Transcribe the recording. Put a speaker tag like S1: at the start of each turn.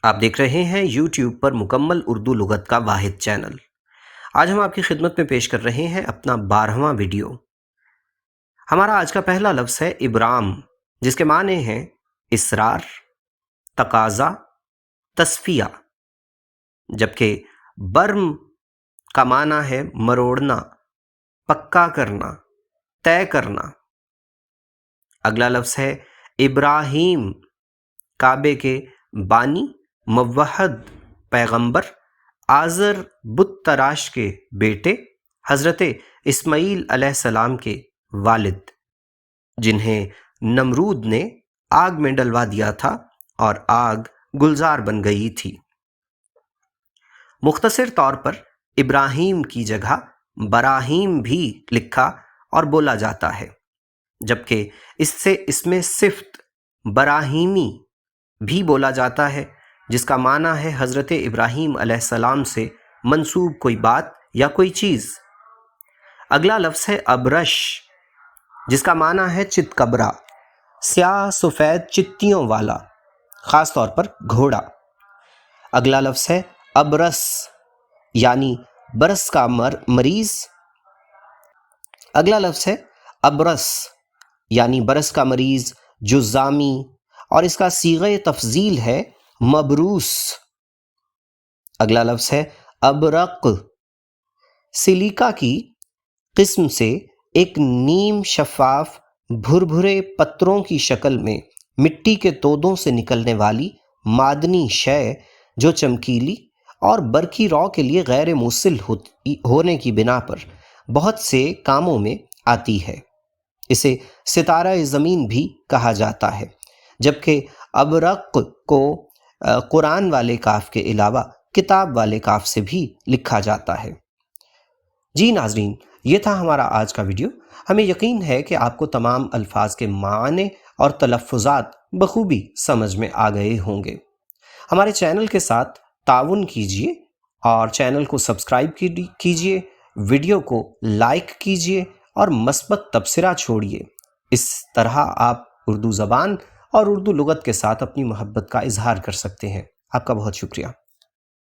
S1: آپ دیکھ رہے ہیں یوٹیوب پر مکمل اردو لغت کا واحد چینل۔ آج ہم آپ کی خدمت میں پیش کر رہے ہیں اپنا 12واں ویڈیو۔ ہمارا آج کا پہلا لفظ ہے ابرام، جس کے معنی ہیں اصرار، تقاضا، تصفیہ، جبکہ برم کا معنی ہے مروڑنا، پکا کرنا، طے کرنا۔ اگلا لفظ ہے ابراہیم، کعبے کے بانی، موحد پیغمبر، آزر بت تراش کے بیٹے، حضرت اسماعیل علیہ السلام کے والد، جنہیں نمرود نے آگ میں ڈلوا دیا تھا اور آگ گلزار بن گئی تھی۔ مختصر طور پر ابراہیم کی جگہ براہیم بھی لکھا اور بولا جاتا ہے، جبکہ اس میں صفت براہیمی بھی بولا جاتا ہے، جس کا معنی ہے حضرت ابراہیم علیہ السلام سے منسوب کوئی بات یا کوئی چیز۔ اگلا لفظ ہے ابرش، جس کا معنی ہے چتکبرا، سیاہ سفید چتیوں والا، خاص طور پر گھوڑا۔ اگلا لفظ ہے ابرس، یعنی برس کا مریض۔ اگلا لفظ ہے ابرس، یعنی برس کا مریض، جزامی، اور اس کا صیغہ تفضیل ہے مبروس۔ اگلا لفظ ہے ابرق، سلیکا کی قسم سے ایک نیم شفاف بھربھرے پتروں کی شکل میں مٹی کے تودوں سے نکلنے والی معدنی شے جو چمکیلی اور برقی رو کے لیے غیر موصل ہونے کی بنا پر بہت سے کاموں میں آتی ہے۔ اسے ستارہ زمین بھی کہا جاتا ہے، جبکہ ابرق کو قرآن والے کاف کے علاوہ کتاب والے کاف سے بھی لکھا جاتا ہے۔ جی ناظرین، یہ تھا ہمارا آج کا ویڈیو۔ ہمیں یقین ہے کہ آپ کو تمام الفاظ کے معنی اور تلفظات بخوبی سمجھ میں آ گئے ہوں گے۔ ہمارے چینل کے ساتھ تعاون کیجیے اور چینل کو سبسکرائب کیجیے، ویڈیو کو لائک کیجیے اور مثبت تبصرہ چھوڑیے۔ اس طرح آپ اردو زبان اور اردو لغت کے ساتھ اپنی محبت کا اظہار کر سکتے ہیں۔ آپ کا بہت شکریہ۔